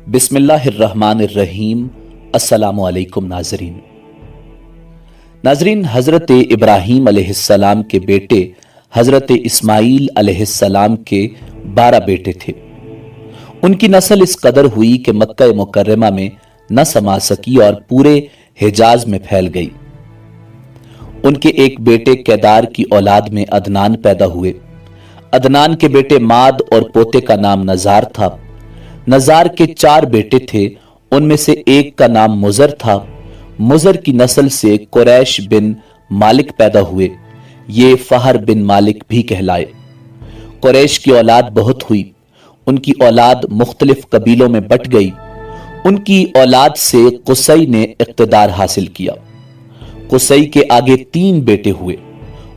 بسم اللہ الرحمن الرحیم۔ السلام علیکم ناظرین، حضرت ابراہیم علیہ السلام کے بیٹے حضرت اسماعیل علیہ السلام کے 12 بیٹے تھے۔ ان کی نسل اس قدر ہوئی کہ مکہ مکرمہ میں نہ سما سکی اور پورے حجاز میں پھیل گئی۔ ان کے ایک بیٹے کیدار کی اولاد میں عدنان پیدا ہوئے۔ عدنان کے بیٹے ماد اور پوتے کا نام نزار تھا۔ نزار کے 4 بیٹے تھے، ان میں سے ایک کا نام مزر تھا۔ مزر کی نسل سے قریش بن مالک پیدا ہوئے، یہ فہر بن مالک بھی کہلائے۔ قریش کی اولاد بہت ہوئی، ان کی اولاد مختلف قبیلوں میں بٹ گئی۔ ان کی اولاد سے قصی نے اقتدار حاصل کیا۔ قصی کے آگے 3 بیٹے ہوئے،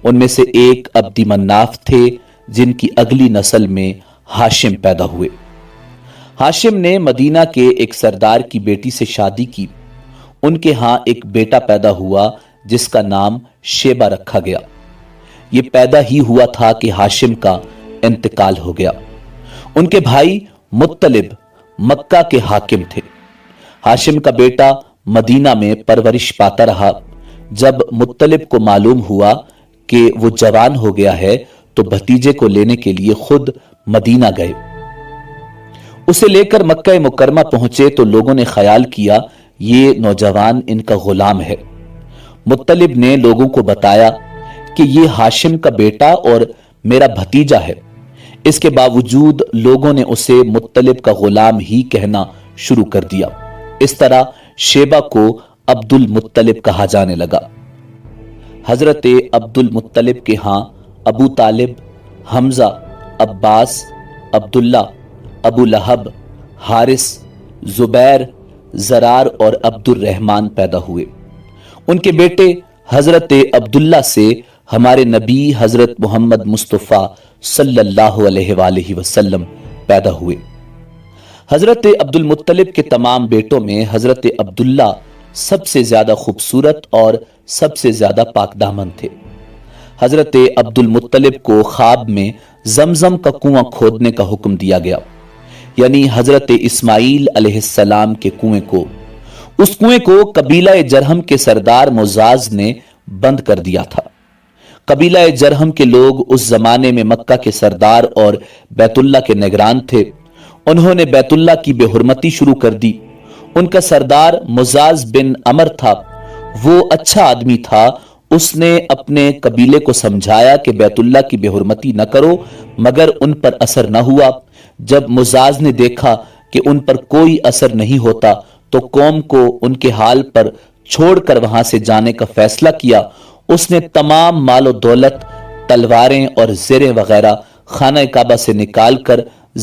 ان میں سے ایک عبد مناف تھے، جن کی اگلی نسل میں ہاشم پیدا ہوئے۔ ہاشم نے مدینہ کے ایک سردار کی بیٹی سے شادی کی۔ ان کے ہاں ایک بیٹا پیدا ہوا جس کا نام شیبہ رکھا گیا۔ یہ پیدا ہی ہوا تھا کہ ہاشم کا انتقال ہو گیا۔ ان کے بھائی مطلب مکہ کے حاکم تھے۔ ہاشم کا بیٹا مدینہ میں پرورش پاتا رہا۔ جب مطلب کو معلوم ہوا کہ وہ جوان ہو گیا ہے تو بھتیجے کو لینے کے لیے خود مدینہ گئے۔ اسے لے کر مکہ مکرمہ پہنچے تو لوگوں نے خیال کیا یہ نوجوان ان کا غلام ہے۔ مطلب نے لوگوں کو بتایا کہ یہ ہاشم کا بیٹا اور میرا بھتیجا ہے۔ اس کے باوجود لوگوں نے اسے مطلب کا غلام ہی کہنا شروع کر دیا۔ اس طرح شیبہ کو عبد المطلب کہا جانے لگا۔ حضرت عبد المطلب کے ہاں ابو طالب، حمزہ، عباس، عبداللہ، ابو لہب، حارث، زبیر، زرار اور عبد الرحمن پیدا ہوئے۔ ان کے بیٹے حضرت عبداللہ سے ہمارے نبی حضرت محمد مصطفیٰ صلی اللہ علیہ وآلہ وسلم پیدا ہوئے۔ حضرت عبد المطلب کے تمام بیٹوں میں حضرت عبداللہ سب سے زیادہ خوبصورت اور سب سے زیادہ پاک دامن تھے۔ حضرت عبد المطلب کو خواب میں زمزم کا کنواں کھودنے کا حکم دیا گیا، یعنی حضرت اسماعیل علیہ السلام کے کنویں کو۔ اس کنویں کو قبیلہ جرہم کے سردار مزاز نے بند کر دیا تھا۔ قبیلہ جرہم کے لوگ اس زمانے میں مکہ کے سردار اور بیت اللہ کے نگران تھے۔ انہوں نے بیت اللہ کی بے حرمتی شروع کر دی۔ ان کا سردار مزاز بن عمر تھا، وہ اچھا آدمی تھا۔ اس نے اپنے قبیلے کو سمجھایا کہ بیت اللہ کی بے حرمتی نہ کرو، مگر ان پر اثر نہ ہوا۔ جب مزاز نے دیکھا کہ ان پر کوئی اثر نہیں ہوتا تو قوم کو ان کے حال پر چھوڑ کر وہاں سے جانے کا فیصلہ کیا۔ اس نے تمام مال و دولت، تلواریں اور زریں وغیرہ خانہ کعبہ سے نکال کر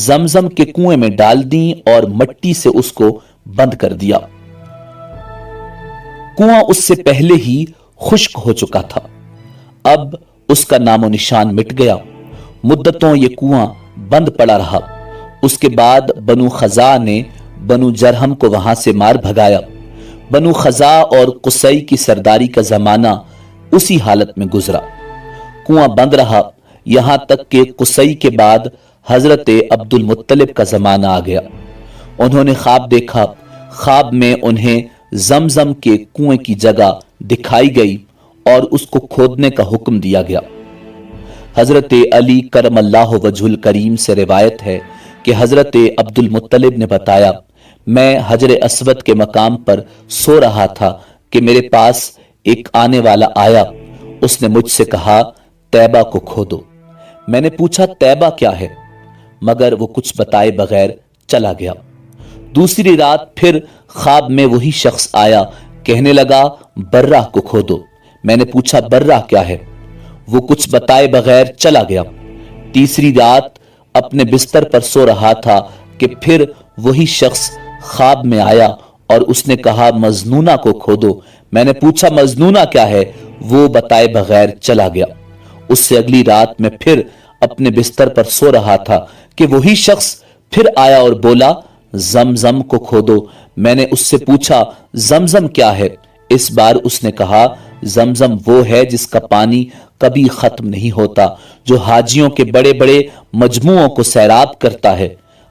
زمزم کے کنویں میں ڈال دیں اور مٹی سے اس کو بند کر دیا۔ کنواں اس سے پہلے ہی خشک ہو چکا تھا، اب اس کا نام و نشان مٹ گیا۔ مدتوں یہ کنواں بند پڑا رہا۔ اس کے بعد بنو خزاع نے بنو جرہم کو وہاں سے مار بھگایا۔ بنو خزاع اور قصی کی سرداری کا زمانہ اسی حالت میں گزرا۔ کنواں بند رہا یہاں تک کہ قصی کے بعد حضرت عبد المطلب کا زمانہ آ گیا۔ انہوں نے خواب دیکھا۔ خواب میں انہیں زمزم کے کنویں کی جگہ دکھائی گئی اور اس کو کھودنے کا حکم دیا گیا۔ حضرت علی کرم اللہ وجہ الکریم سے روایت ہے کہ حضرت عبد المطلب نے بتایا، میں حجر اسود کے مقام پر سو رہا تھا کہ میرے پاس ایک آنے والا آیا۔ اس نے مجھ سے کہا طیبہ کو کھودو۔ میں نے پوچھا طیبہ کیا ہے، مگر وہ کچھ بتائے بغیر چلا گیا۔ دوسری رات پھر خواب میں وہی شخص آیا، کہنے لگا برہ کو کھودو۔ میں نے پوچھا برہ کیا ہے، وہ کچھ بتائے بغیر چلا گیا۔ تیسری رات اپنے بستر پر سو رہا تھا کہ پھر وہی شخص خواب میں آیا اور اس نے کہا مجنونہ کو کھودو۔ میں نے پوچھا مجنونہ کیا ہے، وہ بتائے بغیر چلا گیا۔ اس سے اگلی رات میں پھر اپنے بستر پر سو رہا تھا کہ وہی شخص پھر آیا اور بولا زمزم کو کھودو۔ میں نے اس سے پوچھا زمزم کیا ہے، اس بار اس نے کہا زمزم وہ ہے جس کا پانی کبھی ختم نہیں ہوتا، جو حاجیوں کے بڑے بڑے مجموعوں کو سیراب کرتا ہے۔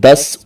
10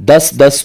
10-10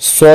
100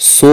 100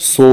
100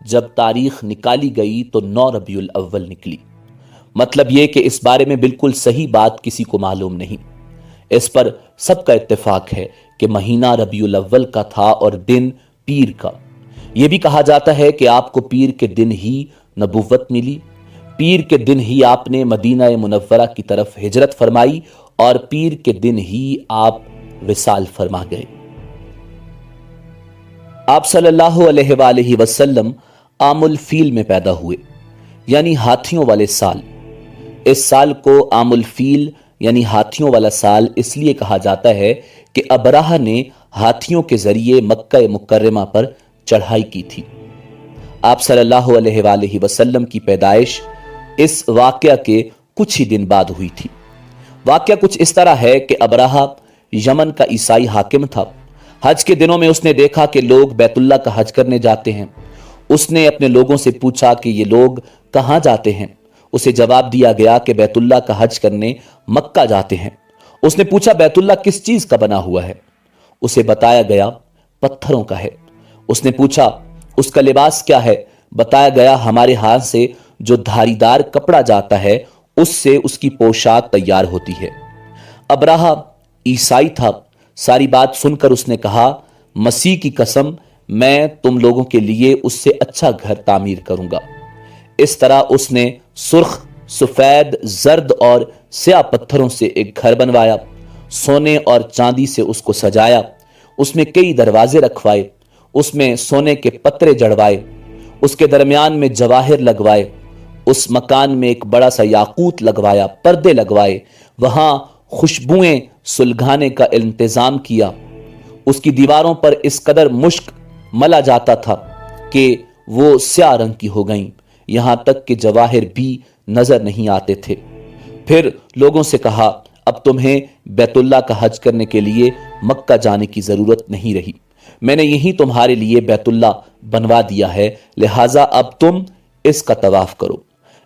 جب تاریخ نکالی گئی تو 9 ربیع الاول نکلی۔ مطلب یہ کہ اس بارے میں بالکل صحیح بات کسی کو معلوم نہیں۔ اس پر سب کا اتفاق ہے کہ مہینہ ربیع الاول کا تھا اور دن پیر کا۔ یہ بھی کہا جاتا ہے کہ آپ کو پیر کے دن ہی نبوت ملی، پیر کے دن ہی آپ نے مدینہ منورہ کی طرف ہجرت فرمائی اور پیر کے دن ہی آپ وصال فرما گئے۔ آپ صلی اللہ علیہ وآلہ وسلم عام الفیل میں پیدا ہوئے، یعنی ہاتھیوں والے سال۔ اس سال کو عام الفیل یعنی ہاتھیوں والا سال اس لیے کہا جاتا ہے کہ ابرہہ نے ہاتھیوں کے ذریعے مکہ مکرمہ پر چڑھائی کی تھی۔ آپ صلی اللہ علیہ وآلہ وسلم کی پیدائش اس واقعہ کے کچھ ہی دن بعد ہوئی تھی۔ واقعہ کچھ اس طرح ہے کہ ابرہہ یمن کا عیسائی حاکم تھا۔ حج کے دنوں میں اس نے دیکھا کہ لوگ بیت اللہ کا حج کرنے جاتے ہیں۔ اس نے اپنے لوگوں سے پوچھا کہ یہ لوگ کہاں جاتے ہیں؟ اسے جواب دیا گیا کہ بیت اللہ کا حج کرنے مکہ جاتے ہیں۔ اس نے پوچھا بیت اللہ کس چیز کا بنا ہوا ہے؟ اسے بتایا گیا پتھروں کا ہے۔ اس نے پوچھا اس کا لباس کیا ہے؟ بتایا گیا ہمارے ہاتھ سے جو دھاری دار کپڑا جاتا ہے اس سے اس کی پوشاک تیار ہوتی ہے۔ ابرہہ عیسائی تھا۔ ساری بات سن کر اس نے کہا مسیح کی قسم میں تم لوگوں کے لیے اس سے اچھا گھر تعمیر کروں گا۔ اس طرح اس نے سرخ، سفید، زرد اور سیاہ پتھروں سے ایک گھر بنوایا، سونے اور چاندی سے اس کو سجایا، اس میں کئی دروازے رکھوائے، اس میں سونے کے پترے جڑوائے، اس کے درمیان میں جواہر لگوائے، اس مکان میں ایک بڑا سا یاقوت لگوایا، پردے لگوائے، وہاں خوشبوئیں سلگانے کا انتظام کیا۔ اس کی دیواروں پر اس قدر مشک ملا جاتا تھا کہ وہ سیاہ رنگ کی ہو گئیں، یہاں تک کہ جواہر بھی نظر نہیں آتے تھے۔ پھر لوگوں سے کہا اب تمہیں بیت اللہ کا حج کرنے کے لیے مکہ جانے کی ضرورت نہیں رہی، میں نے یہی تمہارے لیے بیت اللہ بنوا دیا ہے، لہٰذا اب تم اس کا طواف کرو۔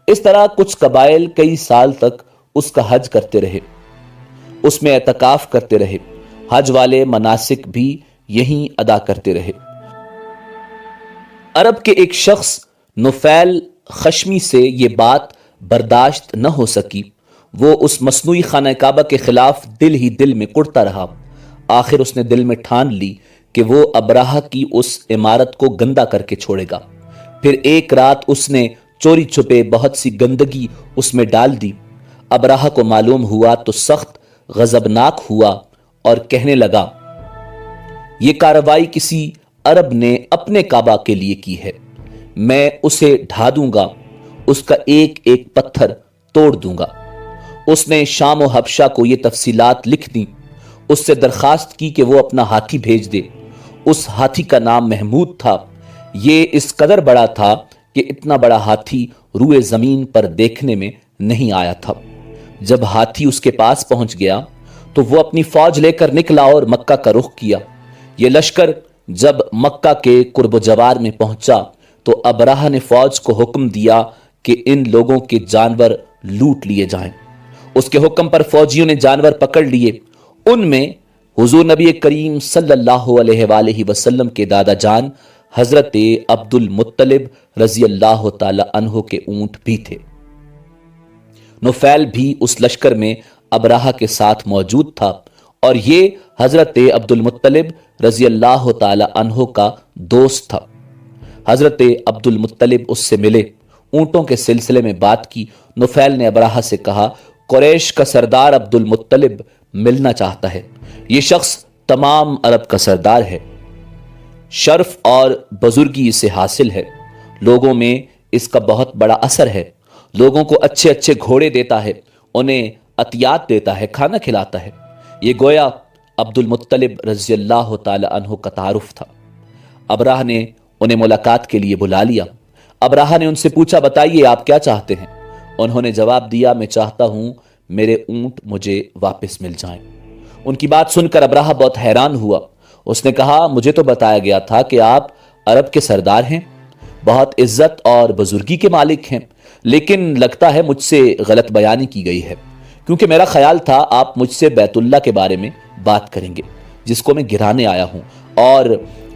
اس طرح کچھ قبائل کئی سال تک اس کا حج کرتے رہے، اس میں اعتکاف کرتے رہے، حج والے مناسک بھی یہیں ادا کرتے رہے۔ عرب کے ایک شخص نفیل خشمی سے یہ بات برداشت نہ ہو سکی، وہ اس مصنوعی خانہ کعبہ کے خلاف دل ہی دل میں کڑتا رہا۔ آخر اس نے دل میں ٹھان لی کہ وہ ابرہہ کی اس عمارت کو گندا کر کے چھوڑے گا۔ پھر ایک رات اس نے چوری چھپے بہت سی گندگی اس میں ڈال دی۔ ابرہہ کو معلوم ہوا تو سخت غضبناک ہوا اور کہنے لگا یہ کارروائی کسی عرب نے اپنے کعبہ کے لیے کی ہے، میں اسے ڈھا دوں گا، اس کا ایک ایک پتھر توڑ دوں گا۔ اس نے شام و حبشہ کو یہ تفصیلات لکھ دیں، اس سے درخواست کی کہ وہ اپنا ہاتھی بھیج دے۔ اس ہاتھی کا نام محمود تھا۔ یہ اس قدر بڑا تھا کہ اتنا بڑا ہاتھی روئے زمین پر دیکھنے میں نہیں آیا تھا۔ جب ہاتھی اس کے پاس پہنچ گیا تو وہ اپنی فوج لے کر نکلا اور مکہ کا رخ کیا۔ یہ لشکر جب مکہ کے قرب و جوار میں پہنچا تو ابرہہ نے فوج کو حکم دیا کہ ان لوگوں کے جانور لوٹ لیے جائیں۔ اس کے حکم پر فوجیوں نے جانور پکڑ لیے۔ ان میں حضور نبی کریم صلی اللہ علیہ وآلہ وسلم کے دادا جان حضرت عبد المطلب رضی اللہ تعالی عنہ کے اونٹ بھی تھے۔ نفیل بھی اس لشکر میں ابرہہ کے ساتھ موجود تھا اور یہ حضرت عبد المطلب رضی اللہ تعالی عنہ کا دوست تھا۔ حضرت عبد المطلب اس سے ملے، اونٹوں کے سلسلے میں بات کی۔ نفیل نے ابرہہ سے کہا قریش کا سردار عبد المطلب ملنا چاہتا ہے، یہ شخص تمام عرب کا سردار ہے، شرف اور بزرگی اسے حاصل ہے، لوگوں میں اس کا بہت بڑا اثر ہے، لوگوں کو اچھے اچھے گھوڑے دیتا ہے، انہیں عطیات دیتا ہے، کھانا کھلاتا ہے۔ یہ گویا عبد المطلب رضی اللہ تعالی عنہ کا تعارف تھا۔ ابرہہ نے انہیں ملاقات کے لیے بلا لیا۔ ابرہہ نے ان سے پوچھا بتائیے آپ کیا چاہتے ہیں؟ انہوں نے جواب دیا میں چاہتا ہوں میرے اونٹ مجھے واپس مل جائیں۔ ان کی بات سن کر ابرہہ بہت حیران ہوا۔ اس نے کہا مجھے تو بتایا گیا تھا کہ آپ عرب کے سردار ہیں، بہت عزت اور بزرگی کے مالک ہیں، لیکن لگتا ہے مجھ سے غلط بیانی کی گئی ہے، کیونکہ میرا خیال تھا آپ مجھ سے بیت اللہ کے بارے میں بات کریں گے جس کو میں گرانے آیا ہوں اور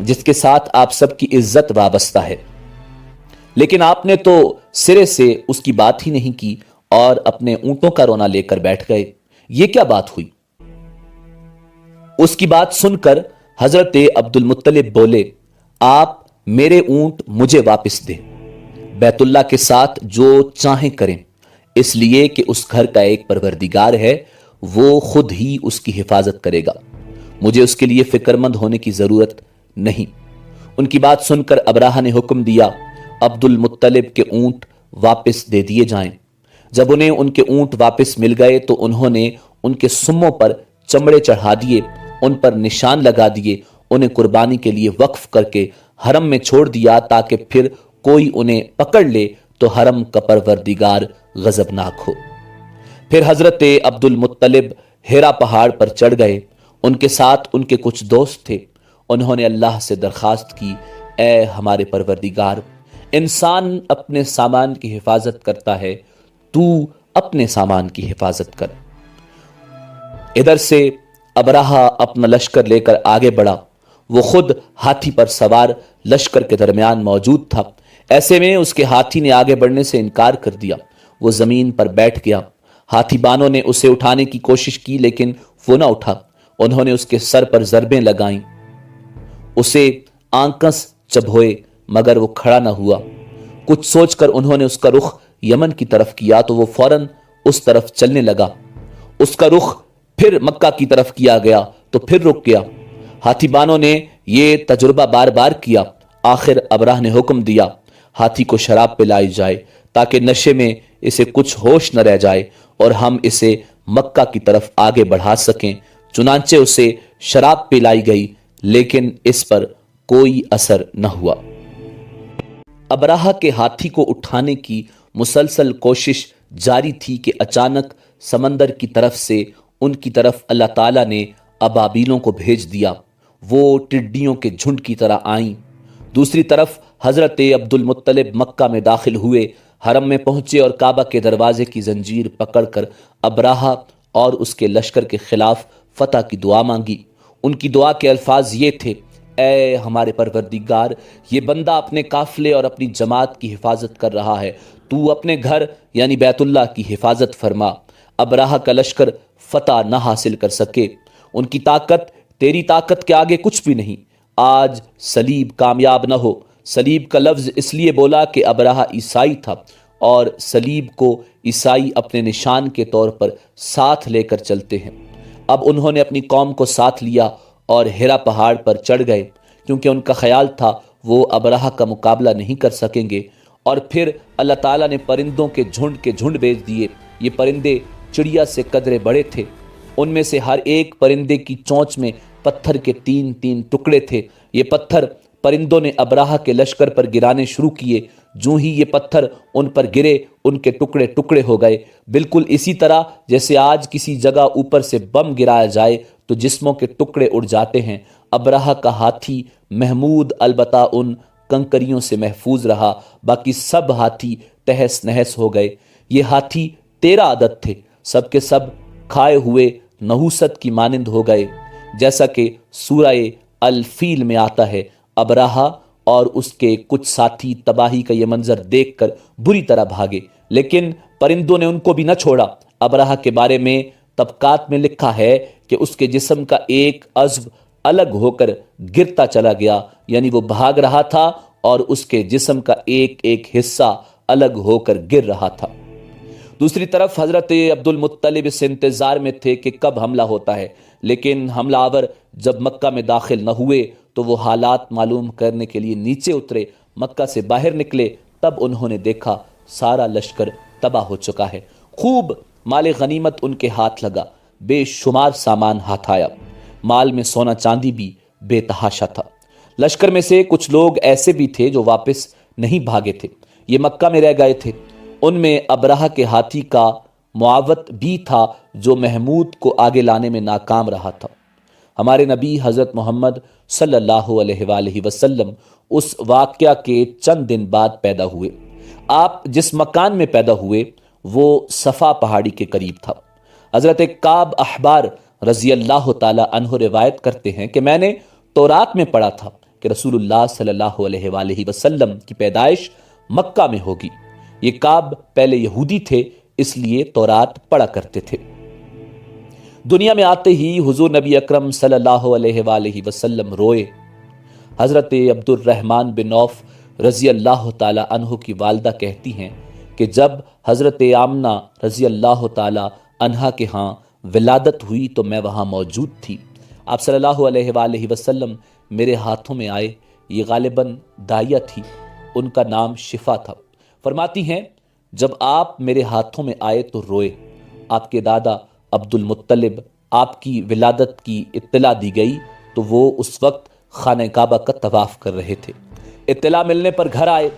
جس کے ساتھ آپ سب کی عزت وابستہ ہے۔ لیکن آپ نے تو سرے سے اس کی بات ہی نہیں کی اور اپنے اونٹوں کا رونا لے کر بیٹھ گئے، یہ کیا بات ہوئی؟ اس کی بات سن کر حضرت عبد المطلب بولے، آپ میرے اونٹ مجھے واپس دیں، بیت اللہ کے ساتھ جو چاہیں کریں، اس لیے کہ اس گھر کا ایک پروردگار ہے، وہ خود ہی اس کی حفاظت کرے گا، مجھے اس کے لیے فکر مند ہونے کی ضرورت نہیں۔ ان کی بات سن کر ابراہہ نے حکم دیا عبد المطلب کے اونٹ واپس دے دیے جائیں۔ جب انہیں ان کے اونٹ واپس مل گئے تو انہوں نے ان کے سموں پر چمڑے چڑھا دیے، ان پر نشان لگا دیے، انہیں قربانی کے لیے وقف کر کے حرم میں چھوڑ دیا تاکہ پھر کوئی انہیں پکڑ لے تو حرم کا پروردگار غضبناک ہو۔ پھر حضرت عبد المطلب ہیرا پہاڑ پر چڑھ گئے، ان کے ساتھ ان کے کچھ دوست تھے۔ انہوں نے اللہ سے درخواست کی، اے ہمارے پروردگار، انسان اپنے سامان کی حفاظت کرتا ہے، تو اپنے سامان کی حفاظت کر۔ ادھر سے ابراہہ اپنا لشکر لے کر آگے بڑھا، وہ خود ہاتھی پر سوار لشکر کے درمیان موجود تھا۔ ایسے میں اس کے ہاتھی نے آگے بڑھنے سے انکار کر دیا، وہ زمین پر بیٹھ گیا۔ ہاتھی بانوں نے اسے اٹھانے کی کوشش کی لیکن وہ نہ اٹھا، انہوں نے اس کے سر پر ضربیں لگائیں، اسے آنکس چبھوئے مگر وہ کھڑا نہ ہوا۔ کچھ سوچ کر انہوں نے اس کا رخ یمن کی طرف کیا تو وہ فوراً اس طرف چلنے لگا۔ اس کا رخ پھر مکہ کی طرف کیا گیا تو پھر رک گیا۔ ہاتھی بانوں نے یہ تجربہ بار بار کیا۔ آخر ابراہ نے حکم دیا ہاتھی کو شراب پلائی جائے تاکہ نشے میں اسے کچھ ہوش نہ رہ جائے اور ہم اسے مکہ کی طرف آگے بڑھا سکیں۔ چنانچہ اسے شراب پلائی گئی لیکن اس پر کوئی اثر نہ ہوا۔ ابراہ کے ہاتھی کو اٹھانے کی مسلسل کوشش جاری تھی کہ اچانک سمندر کی طرف سے ان کی طرف اللہ تعالیٰ نے ابابیلوں کو بھیج دیا، وہ ٹڈیوں کے جھنڈ کی طرح آئیں۔ دوسری طرف حضرت عبد المطلب مکہ میں داخل ہوئے، حرم میں پہنچے اور کعبہ کے دروازے کی زنجیر پکڑ کر ابراہ اور اس کے لشکر کے خلاف فتح کی دعا مانگی۔ ان کی دعا کے الفاظ یہ تھے، اے ہمارے پروردگار، یہ بندہ اپنے قافلے اور اپنی جماعت کی حفاظت کر رہا ہے، تو اپنے گھر یعنی بیت اللہ کی حفاظت فرما۔ ابراہ کا لشکر فتح نہ حاصل کر سکے، ان کی طاقت تیری طاقت کے آگے کچھ بھی نہیں۔ آج صلیب کامیاب نہ ہو۔ صلیب کا لفظ اس لیے بولا کہ ابراہ عیسائی تھا اور صلیب کو عیسائی اپنے نشان کے طور پر ساتھ لے کر چلتے ہیں۔ اب انہوں نے اپنی قوم کو ساتھ لیا اور ہیرا پہاڑ پر چڑھ گئے، کیونکہ ان کا خیال تھا وہ ابراہ کا مقابلہ نہیں کر سکیں گے۔ اور پھر اللہ تعالیٰ نے پرندوں کے جھنڈ بھیج دیے۔ یہ پرندے چڑیا سے قدرے بڑے تھے، ان میں سے ہر ایک پرندے کی چونچ میں پتھر کے 3 ٹکڑے تھے۔ یہ پتھر پرندوں نے ابراہ کے لشکر پر گرانے شروع کیے۔ جو ہی یہ پتھر ان پر گرے ان کے ٹکڑے ٹکڑے ہو گئے، بالکل اسی طرح جیسے آج کسی جگہ اوپر سے بم گرایا جائے تو جسموں کے ٹکڑے اڑ جاتے ہیں۔ ابراہ کا ہاتھی محمود البتہ ان کنکریوں سے محفوظ رہا، باقی سب ہاتھی تہس نہس ہو گئے۔ یہ ہاتھی 13 عدد تھے، سب کے سب کھائے ہوئے نحوست کی مانند ہو گئے، جیسا کہ سورہ الفیل میں آتا ہے۔ ابراہ اور اس کے کچھ ساتھی تباہی کا یہ منظر دیکھ کر بری طرح بھاگے، لیکن پرندوں نے ان کو بھی نہ چھوڑا۔ ابراہ کے بارے میں طبقات میں لکھا ہے کہ اس کے جسم کا ایک عضو الگ ہو کر گرتا چلا گیا، یعنی وہ بھاگ رہا تھا اور اس کے جسم کا ایک ایک حصہ الگ ہو کر گر رہا تھا۔ دوسری طرف حضرت عبد المطلب اس انتظار میں تھے کہ کب حملہ ہوتا ہے، لیکن حملہ آور جب مکہ میں داخل نہ ہوئے تو وہ حالات معلوم کرنے کے لیے نیچے اترے۔ مکہ سے باہر نکلے تب انہوں نے دیکھا سارا لشکر تباہ ہو چکا ہے۔ خوب مال غنیمت ان کے ہاتھ لگا، بے شمار سامان ہاتھ آیا، مال میں سونا چاندی بھی بے تحاشا تھا۔ لشکر میں سے کچھ لوگ ایسے بھی تھے جو واپس نہیں بھاگے تھے، یہ مکہ میں رہ گئے تھے۔ ان میں ابراہ کے ہاتھی کا معاوت بھی تھا جو محمود کو آگے لانے میں ناکام رہا تھا۔ ہمارے نبی حضرت محمد صلی اللہ علیہ وآلہ وسلم اس واقعہ کے چند دن بعد پیدا ہوئے۔ آپ جس مکان میں پیدا ہوئے وہ صفا پہاڑی کے قریب تھا۔ حضرت کعب احبار رضی اللہ تعالی عنہ روایت کرتے ہیں کہ میں نے تورات میں پڑھا تھا کہ رسول اللہ صلی اللہ علیہ وآلہ وسلم کی پیدائش مکہ میں ہوگی۔ یہ کعب پہلے یہودی تھے، اس لیے تورات پڑھا کرتے تھے۔ دنیا میں آتے ہی حضور نبی اکرم صلی اللہ علیہ وآلہ وسلم روئے۔ حضرت عبد الرحمن بن عوف رضی اللہ تعالی عنہ کی والدہ کہتی ہیں کہ جب حضرت آمنہ رضی اللہ تعالی عنہا کے ہاں ولادت ہوئی تو میں وہاں موجود تھی۔ آپ صلی اللہ علیہ وآلہ وسلم میرے ہاتھوں میں آئے۔ یہ غالباً دائیہ تھی، ان کا نام شفا تھا۔ فرماتی ہیں جب آپ میرے ہاتھوں میں آئے تو روئے۔ آپ کے دادا عبد المطلب آپ کی ولادت کی اطلاع دی گئی تو وہ اس وقت خانہ کعبہ کا طواف کر رہے تھے۔ اطلاع ملنے پر گھر آئے،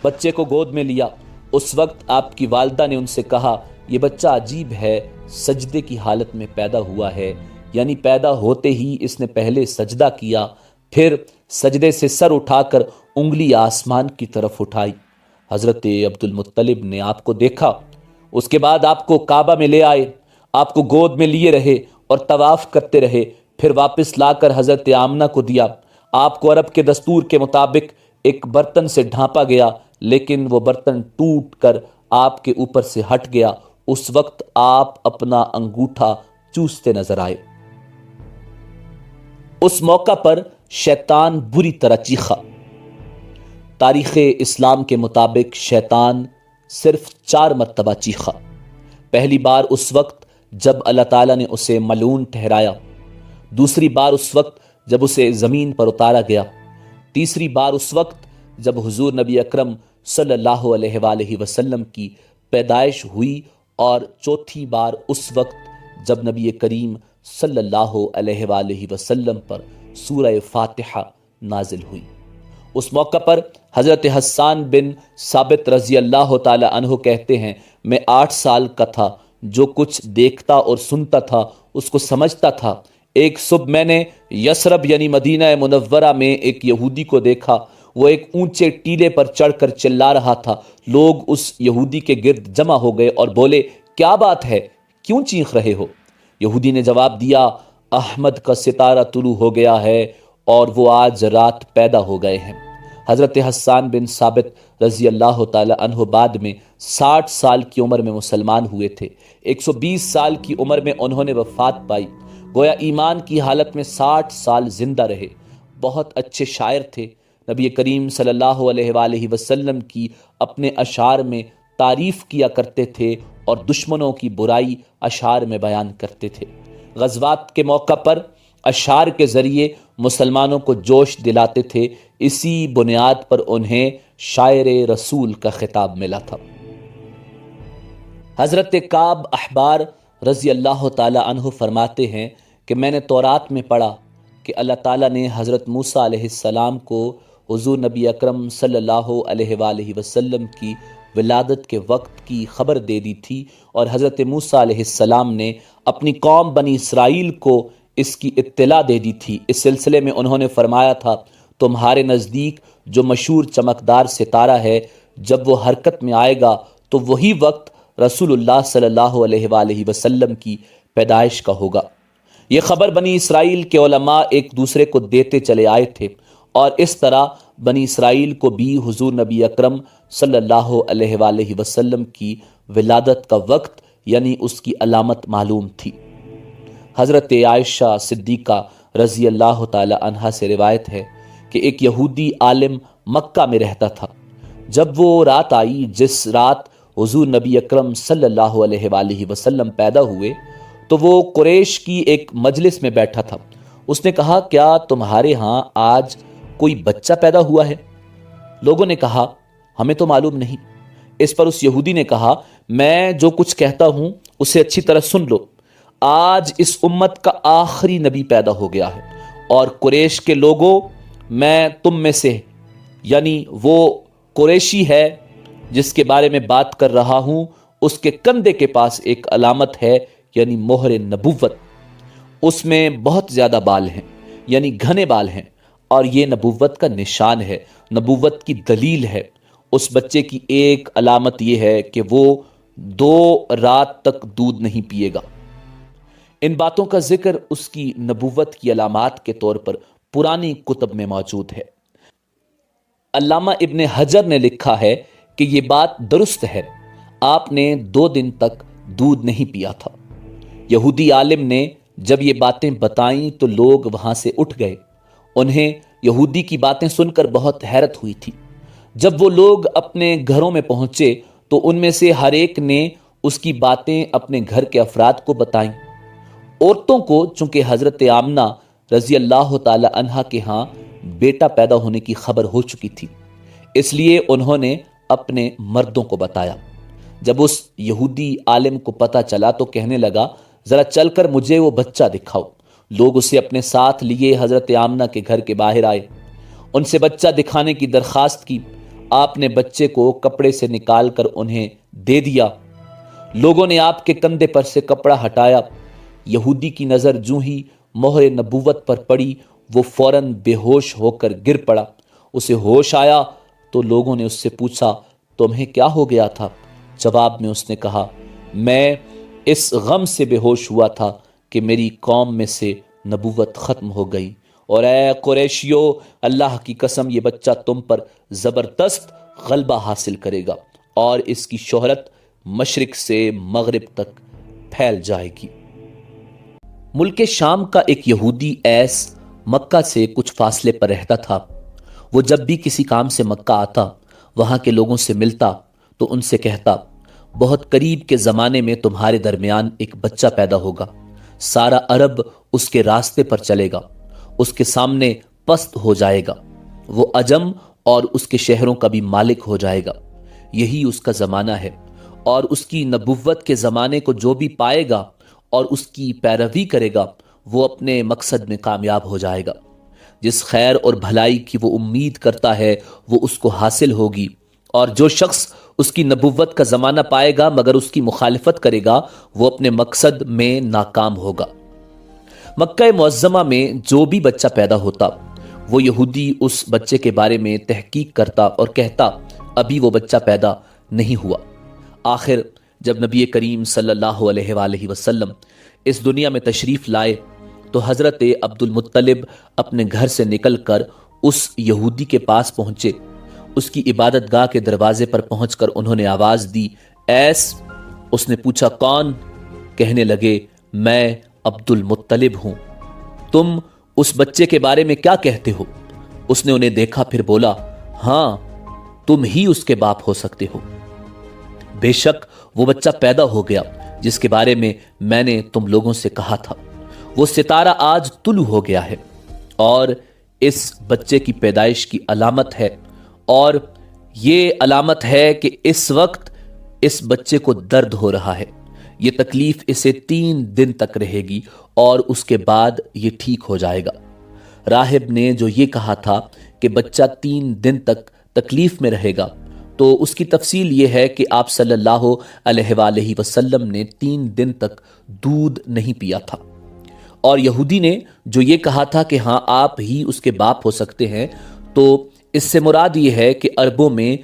بچے کو گود میں لیا۔ اس وقت آپ کی والدہ نے ان سے کہا یہ بچہ عجیب ہے، سجدے کی حالت میں پیدا ہوا ہے، یعنی پیدا ہوتے ہی اس نے پہلے سجدہ کیا، پھر سجدے سے سر اٹھا کر انگلی آسمان کی طرف اٹھائی۔ حضرت عبد المطلب نے آپ کو دیکھا، اس کے بعد آپ کو کعبہ میں لے آئے، آپ کو گود میں لیے رہے اور طواف کرتے رہے، پھر واپس لا کر حضرت آمنہ کو دیا۔ آپ کو عرب کے دستور کے مطابق ایک برتن سے ڈھانپا گیا، لیکن وہ برتن ٹوٹ کر آپ کے اوپر سے ہٹ گیا۔ اس وقت آپ اپنا انگوٹھا چوستے نظر آئے۔ اس موقع پر شیطان بری طرح چیخا۔ تاریخ اسلام کے مطابق شیطان صرف 4 مرتبہ چیخا۔ پہلی بار اس وقت جب اللہ تعالیٰ نے اسے ملعون ٹھہرایا، دوسری بار اس وقت جب اسے زمین پر اتارا گیا، تیسری بار اس وقت جب حضور نبی اکرم صلی اللہ علیہ وآلہ وسلم کی پیدائش ہوئی، اور چوتھی بار اس وقت جب نبی کریم صلی اللہ علیہ وآلہ وسلم پر سورہ فاتحہ نازل ہوئی۔ اس موقع پر حضرت حسان بن ثابت رضی اللہ تعالی عنہ کہتے ہیں میں 8 سال کا تھا، جو کچھ دیکھتا اور سنتا تھا اس کو سمجھتا تھا۔ ایک صبح میں نے یثرب یعنی مدینہ منورہ میں ایک یہودی کو دیکھا، وہ ایک اونچے ٹیلے پر چڑھ کر چلا رہا تھا۔ لوگ اس یہودی کے گرد جمع ہو گئے اور بولے کیا بات ہے، کیوں چیخ رہے ہو؟ یہودی نے جواب دیا احمد کا ستارہ طلوع ہو گیا ہے اور وہ آج رات پیدا ہو گئے ہیں۔ حضرت حسان بن ثابت رضی اللہ تعالی عنہ بعد میں 60 سال کی عمر میں مسلمان ہوئے تھے۔ 120 سال کی عمر میں انہوں نے وفات پائی، گویا ایمان کی حالت میں 60 سال زندہ رہے۔ بہت اچھے شاعر تھے۔ نبی کریم صلی اللہ علیہ وآلہ وسلم کی اپنے اشعار میں تعریف کیا کرتے تھے اور دشمنوں کی برائی اشعار میں بیان کرتے تھے۔ غزوات کے موقع پر اشعار کے ذریعے مسلمانوں کو جوش دلاتے تھے، اسی بنیاد پر انہیں شاعر رسول کا خطاب ملا تھا۔ حضرت کعب احبار رضی اللہ تعالی عنہ فرماتے ہیں کہ میں نے تورات میں پڑھا کہ اللہ تعالیٰ نے حضرت موسیٰ علیہ السلام کو حضور نبی اکرم صلی اللہ علیہ وآلہ وسلم کی ولادت کے وقت کی خبر دے دی تھی، اور حضرت موسیٰ علیہ السلام نے اپنی قوم بنی اسرائیل کو اس کی اطلاع دے دی تھی۔ اس سلسلے میں انہوں نے فرمایا تھا تمہارے نزدیک جو مشہور چمکدار ستارہ ہے، جب وہ حرکت میں آئے گا تو وہی وقت رسول اللہ صلی اللہ علیہ وآلہ وسلم کی پیدائش کا ہوگا۔ یہ خبر بنی اسرائیل کے علماء ایک دوسرے کو دیتے چلے آئے تھے، اور اس طرح بنی اسرائیل کو بھی حضور نبی اکرم صلی اللہ علیہ وآلہ وسلم کی ولادت کا وقت یعنی اس کی علامت معلوم تھی۔ حضرت عائشہ صدیقہ رضی اللہ تعالی عنہا سے روایت ہے کہ ایک یہودی عالم مکہ میں رہتا تھا۔ جب وہ رات آئی جس رات حضور نبی اکرم صلی اللہ علیہ وآلہ وسلم پیدا ہوئے، تو وہ قریش کی ایک مجلس میں بیٹھا تھا۔ اس نے کہا کیا تمہارے ہاں آج کوئی بچہ پیدا ہوا ہے؟ لوگوں نے کہا ہمیں تو معلوم نہیں۔ اس پر اس یہودی نے کہا میں جو کچھ کہتا ہوں اسے اچھی طرح سن لو۔ آج اس امت کا آخری نبی پیدا ہو گیا ہے، اور قریش کے لوگوں میں تم میں سے یعنی وہ قریشی ہے جس کے بارے میں بات کر رہا ہوں، اس کے کندھے کے پاس ایک علامت ہے یعنی مہر نبوت۔ اس میں بہت زیادہ بال ہیں یعنی گھنے بال ہیں، اور یہ نبوت کا نشان ہے، نبوت کی دلیل ہے۔ اس بچے کی ایک علامت یہ ہے کہ وہ 2 رات تک دودھ نہیں پیے گا۔ ان باتوں کا ذکر اس کی نبوت کی علامات کے طور پر پرانی کتب میں موجود ہے۔ علامہ ابن حجر نے لکھا ہے کہ یہ بات درست ہے، آپ نے 2 دن تک دودھ نہیں پیا تھا۔ یہودی عالم نے جب یہ باتیں بتائیں تو لوگ وہاں سے اٹھ گئے۔ انہیں یہودی کی باتیں سن کر بہت حیرت ہوئی تھی۔ جب وہ لوگ اپنے گھروں میں پہنچے تو ان میں سے ہر ایک نے اس کی باتیں اپنے گھر کے افراد کو بتائیں۔ عورتوں کو چونکہ حضرت آمنہ رضی اللہ تعالی عنہا کے ہاں بیٹا پیدا ہونے کی خبر ہو چکی تھی، اس لیے انہوں نے اپنے مردوں کو بتایا۔ جب اس یہودی عالم کو پتہ چلا تو کہنے لگا، ذرا چل کر مجھے وہ بچہ دکھاؤ۔ لوگ اسے اپنے ساتھ لیے حضرت آمنہ کے گھر کے باہر آئے، ان سے بچہ دکھانے کی درخواست کی۔ آپ نے بچے کو کپڑے سے نکال کر انہیں دے دیا۔ لوگوں نے آپ کے کندھے پر سے کپڑا ہٹایا۔ یہودی کی نظر جوں ہی مہر نبوت پر پڑی، وہ فوراً بے ہوش ہو کر گر پڑا۔ اسے ہوش آیا تو لوگوں نے اس سے پوچھا، تمہیں کیا ہو گیا تھا؟ جواب میں اس نے کہا، میں اس غم سے بے ہوش ہوا تھا کہ میری قوم میں سے نبوت ختم ہو گئی، اور اے قریشیو، اللہ کی قسم یہ بچہ تم پر زبردست غلبہ حاصل کرے گا اور اس کی شہرت مشرق سے مغرب تک پھیل جائے گی۔ ملک شام کا ایک یہودی ایس مکہ سے کچھ فاصلے پر رہتا تھا۔ وہ جب بھی کسی کام سے مکہ آتا، وہاں کے لوگوں سے ملتا تو ان سے کہتا، بہت قریب کے زمانے میں تمہارے درمیان ایک بچہ پیدا ہوگا، سارا عرب اس کے راستے پر چلے گا، اس کے سامنے پست ہو جائے گا، وہ عجم اور اس کے شہروں کا بھی مالک ہو جائے گا۔ یہی اس کا زمانہ ہے، اور اس کی نبوت کے زمانے کو جو بھی پائے گا اور اس کی پیروی کرے گا وہ اپنے مقصد میں کامیاب ہو جائے گا۔ جس خیر اور بھلائی کی وہ امید کرتا ہے وہ اس کو حاصل ہوگی، اور جو شخص اس کی نبوت کا زمانہ پائے گا مگر اس کی مخالفت کرے گا وہ اپنے مقصد میں ناکام ہوگا۔ مکہ معظمہ میں جو بھی بچہ پیدا ہوتا وہ یہودی اس بچے کے بارے میں تحقیق کرتا اور کہتا، ابھی وہ بچہ پیدا نہیں ہوا۔ آخر جب نبی کریم صلی اللہ علیہ وآلہ وسلم اس دنیا میں تشریف لائے تو حضرت عبد المطلب اپنے گھر سے نکل کر اس یہودی کے پاس پہنچے۔ اس کی عبادت گاہ کے دروازے پر پہنچ کر انہوں نے آواز دی، ایس؟ اس نے پوچھا، کون؟ کہنے لگے، میں عبد المطلب ہوں۔ تم اس بچے کے بارے میں کیا کہتے ہو؟ اس نے انہیں دیکھا پھر بولا، ہاں، تم ہی اس کے باپ ہو سکتے ہو۔ بے شک وہ بچہ پیدا ہو گیا جس کے بارے میں نے تم لوگوں سے کہا تھا۔ وہ ستارہ آج طلوع ہو گیا ہے، اور اس بچے کی پیدائش کی علامت ہے، اور یہ علامت ہے کہ اس وقت اس بچے کو درد ہو رہا ہے۔ یہ تکلیف اسے 3 دن تک رہے گی اور اس کے بعد یہ ٹھیک ہو جائے گا۔ راہب نے جو یہ کہا تھا کہ بچہ 3 دن تک تکلیف میں رہے گا، تو اس کی تفصیل یہ ہے کہ آپ صلی اللہ علیہ وآلہ وسلم نے 3 دن تک دودھ نہیں پیا تھا۔ اور یہودی نے جو یہ کہا تھا کہ ہاں آپ ہی اس کے باپ ہو سکتے ہیں، تو اس سے مراد یہ ہے کہ عربوں میں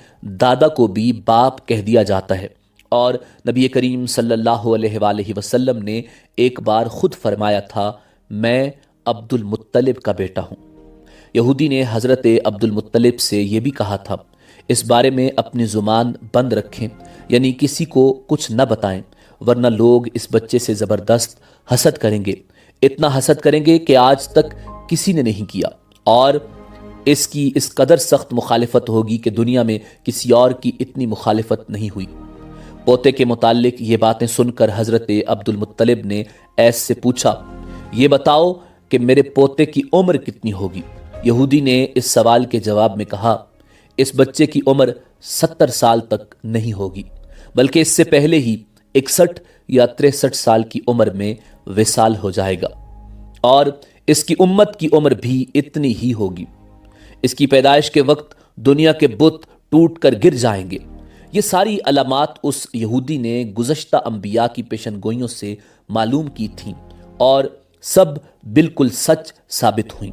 دادا کو بھی باپ کہہ دیا جاتا ہے، اور نبی کریم صلی اللہ علیہ وآلہ وسلم نے ایک بار خود فرمایا تھا، میں عبد المطلب کا بیٹا ہوں۔ یہودی نے حضرت عبد المطلب سے یہ بھی کہا تھا، اس بارے میں اپنی زبان بند رکھیں، یعنی کسی کو کچھ نہ بتائیں، ورنہ لوگ اس بچے سے زبردست حسد کریں گے، اتنا حسد کریں گے کہ آج تک کسی نے نہیں کیا، اور اس کی اس قدر سخت مخالفت ہوگی کہ دنیا میں کسی اور کی اتنی مخالفت نہیں ہوئی۔ پوتے کے متعلق یہ باتیں سن کر حضرت عبد المطلب نے ایس سے پوچھا، یہ بتاؤ کہ میرے پوتے کی عمر کتنی ہوگی؟ یہودی نے اس سوال کے جواب میں کہا، اس بچے کی عمر 70 سال تک نہیں ہوگی، بلکہ اس سے پہلے ہی 61 یا 63 سال کی عمر میں وصال ہو جائے گا، اور اس کی امت کی عمر بھی اتنی ہی ہوگی۔ اس کی پیدائش کے وقت دنیا کے بت ٹوٹ کر گر جائیں گے۔ یہ ساری علامات اس یہودی نے گزشتہ انبیاء کی پیشن گوئیوں سے معلوم کی تھیں، اور سب بالکل سچ ثابت ہوئیں۔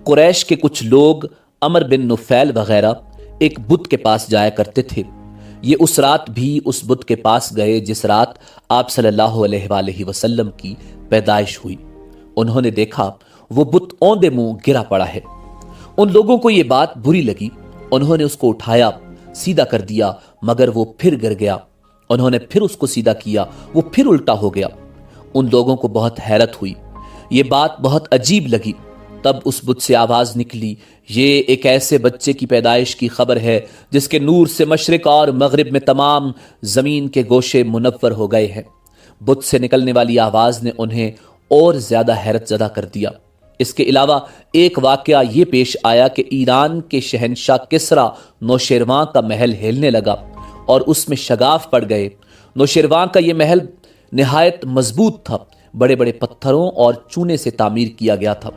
قریش کے کچھ لوگ عمر بن نفیل وغیرہ ایک بت کے پاس جایا کرتے تھے۔ یہ اس رات بھی اس بت کے پاس گئے جس رات آپ صلی اللہ علیہ وآلہ وسلم کی پیدائش ہوئی۔ انہوں نے دیکھا وہ بت اوندے منہ گرا پڑا ہے۔ ان لوگوں کو یہ بات بری لگی انہوں نے اس کو اٹھایا، سیدھا کر دیا، مگر وہ پھر گر گیا۔ انہوں نے پھر اس کو سیدھا کیا، وہ پھر الٹا ہو گیا۔ ان لوگوں کو بہت حیرت ہوئی، یہ بات بہت عجیب لگی۔ تب اس بت سے آواز نکلی، یہ ایک ایسے بچے کی پیدائش کی خبر ہے جس کے نور سے مشرق اور مغرب میں تمام زمین کے گوشے منور ہو گئے ہیں۔ بت سے نکلنے والی آواز نے انہیں اور زیادہ حیرت زدہ کر دیا۔ اس کے علاوہ ایک واقعہ یہ پیش آیا کہ ایران کے شہنشاہ کسریٰ نوشیروان کا محل ہلنے لگا اور اس میں شگاف پڑ گئے۔ نوشیروان کا یہ محل نہایت مضبوط تھا، بڑے بڑے پتھروں اور چونے سے تعمیر کیا گیا تھا۔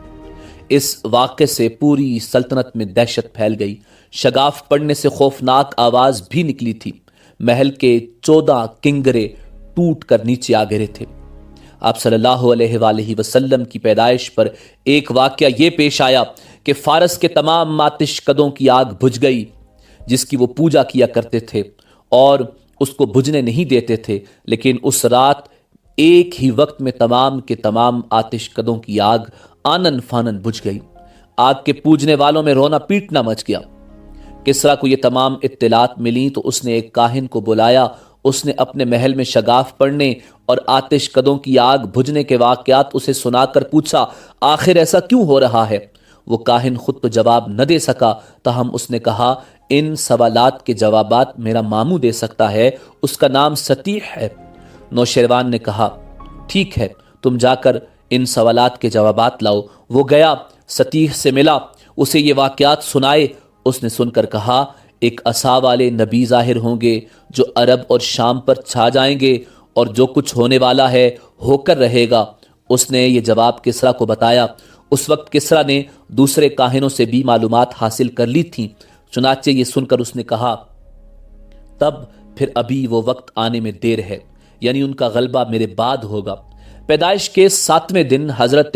اس واقعے سے پوری سلطنت میں دہشت پھیل گئی۔ شگاف پڑنے سے خوفناک آواز بھی نکلی تھی۔ محل کے 14 کنگرے ٹوٹ کر نیچے آ گرے تھے۔ آپ صلی اللہ علیہ وآلہ وسلم کی پیدائش پر ایک واقعہ یہ پیش آیا کہ فارس کے تمام آتش کدوں کی آگ بجھ گئی جس کی وہ پوجا کیا کرتے تھے اور اس کو بجھنے نہیں دیتے تھے، لیکن اس رات ایک ہی وقت میں تمام کے تمام آتش کدوں کی آگ آنن فانن بجھ گئی۔ آگ کے پوجنے والوں میں رونا پیٹنا مچ گیا۔ کسریٰ کو یہ تمام اطلاعات ملی تو اس نے ایک کاہن کو بلایا۔ اس نے اپنے محل میں شگاف پڑنے اور آتش کدوں کی آگ بجھنے کے واقعات اسے سنا کر پوچھا، آخر ایسا کیوں ہو رہا ہے؟ وہ کاہن خود تو جواب نہ دے سکا، تاہم اس نے کہا، ان سوالات کے جوابات میرا ماموں دے سکتا ہے، اس کا نام ستیح ہے۔ نوشیروان نے کہا، ٹھیک ہے، تم جا کر ان سوالات کے جوابات لاؤ۔ وہ گیا، ستیح سے ملا، اسے یہ واقعات سنائے۔ اس نے سن کر کہا، ایک عصا والے نبی ظاہر ہوں گے جو عرب اور شام پر چھا جائیں گے، اور جو کچھ ہونے والا ہے ہو کر رہے گا۔ اس نے یہ جواب کسریٰ کو بتایا۔ اس وقت کسریٰ نے دوسرے کاہنوں سے بھی معلومات حاصل کر لی تھیں، چنانچہ یہ سن کر اس نے کہا، تب پھر ابھی وہ وقت آنے میں دیر ہے، یعنی ان کا غلبہ میرے بعد ہوگا۔ پیدائش کے 7ویں دن حضرت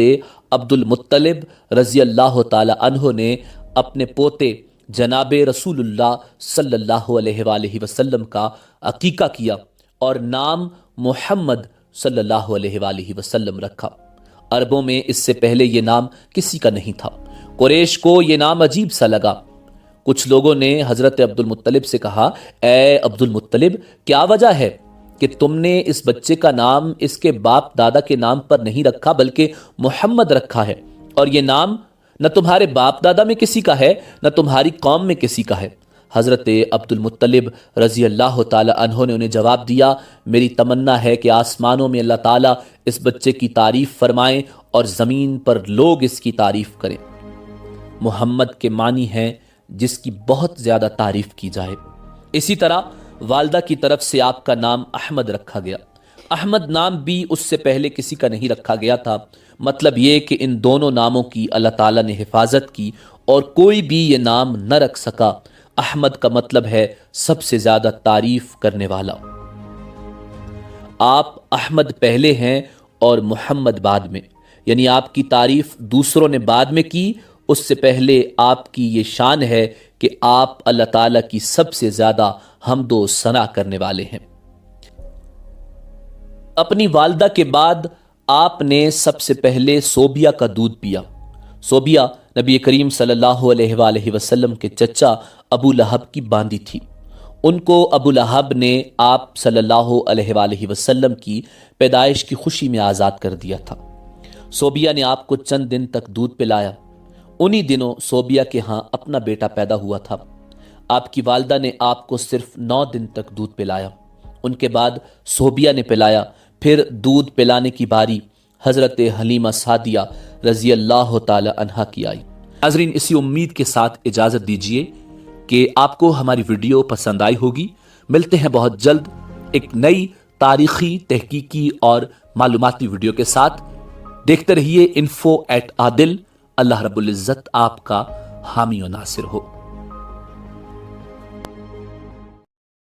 عبد المطلب رضی اللہ تعالی عنہ نے اپنے پوتے جناب رسول اللہ صلی اللہ علیہ وآلہ وسلم کا عقیقہ کیا اور نام محمد صلی اللہ علیہ وآلہ وسلم رکھا۔ عربوں میں اس سے پہلے یہ نام کسی کا نہیں تھا۔ قریش کو یہ نام عجیب سا لگا۔ کچھ لوگوں نے حضرت عبد المطلب سے کہا، اے عبد المطلب، کیا وجہ ہے کہ تم نے اس بچے کا نام اس کے باپ دادا کے نام پر نہیں رکھا بلکہ محمد رکھا ہے، اور یہ نام نہ تمہارے باپ دادا میں کسی کا ہے نہ تمہاری قوم میں کسی کا ہے؟ حضرت عبد المطلب رضی اللہ تعالی عنہ نے انہیں جواب دیا، میری تمنا ہے کہ آسمانوں میں اللہ تعالیٰ اس بچے کی تعریف فرمائیں اور زمین پر لوگ اس کی تعریف کریں۔ محمد کے معنی ہیں جس کی بہت زیادہ تعریف کی جائے۔ اسی طرح والدہ کی طرف سے آپ کا نام احمد رکھا گیا۔ احمد نام بھی اس سے پہلے کسی کا نہیں رکھا گیا تھا۔ مطلب یہ کہ ان دونوں ناموں کی اللہ تعالیٰ نے حفاظت کی اور کوئی بھی یہ نام نہ رکھ سکا۔ احمد کا مطلب ہے سب سے زیادہ تعریف کرنے والا۔ آپ احمد پہلے ہیں اور محمد بعد میں، یعنی آپ کی تعریف دوسروں نے بعد میں کی، اس سے پہلے آپ کی یہ شان ہے کہ آپ اللہ تعالیٰ کی سب سے زیادہ حمد و ثنا کرنے والے ہیں۔ اپنی والدہ کے بعد آپ نے سب سے پہلے صوبیہ کا دودھ پیا۔ صوبیہ نبی کریم صلی اللہ علیہ وآلہ وسلم کے چچا ابو لہب کی باندی تھی۔ ان کو ابو لہب نے آپ صلی اللہ علیہ وآلہ وسلم کی پیدائش کی خوشی میں آزاد کر دیا تھا۔ صوبیہ نے آپ کو چند دن تک دودھ پلایا۔ انہی دنوں صوبیہ کے ہاں اپنا بیٹا پیدا ہوا تھا۔ آپ کی والدہ نے آپ کو صرف 9 دن تک دودھ پلایا۔ ان کے بعد صوبیہ نے پلایا، پھر دودھ پلانے کی باری حضرت حلیمہ سعدیہ رضی اللہ تعالی عنہا کی آئی۔ ناظرین، اسی امید کے ساتھ اجازت دیجیے کہ آپ کو ہماری ویڈیو پسند آئی ہوگی۔ ملتے ہیں بہت جلد ایک نئی تاریخی، تحقیقی اور معلوماتی ویڈیو کے ساتھ۔ دیکھتے رہیے info@adil۔ اللہ رب العزت آپ کا حامی و ناصر ہو۔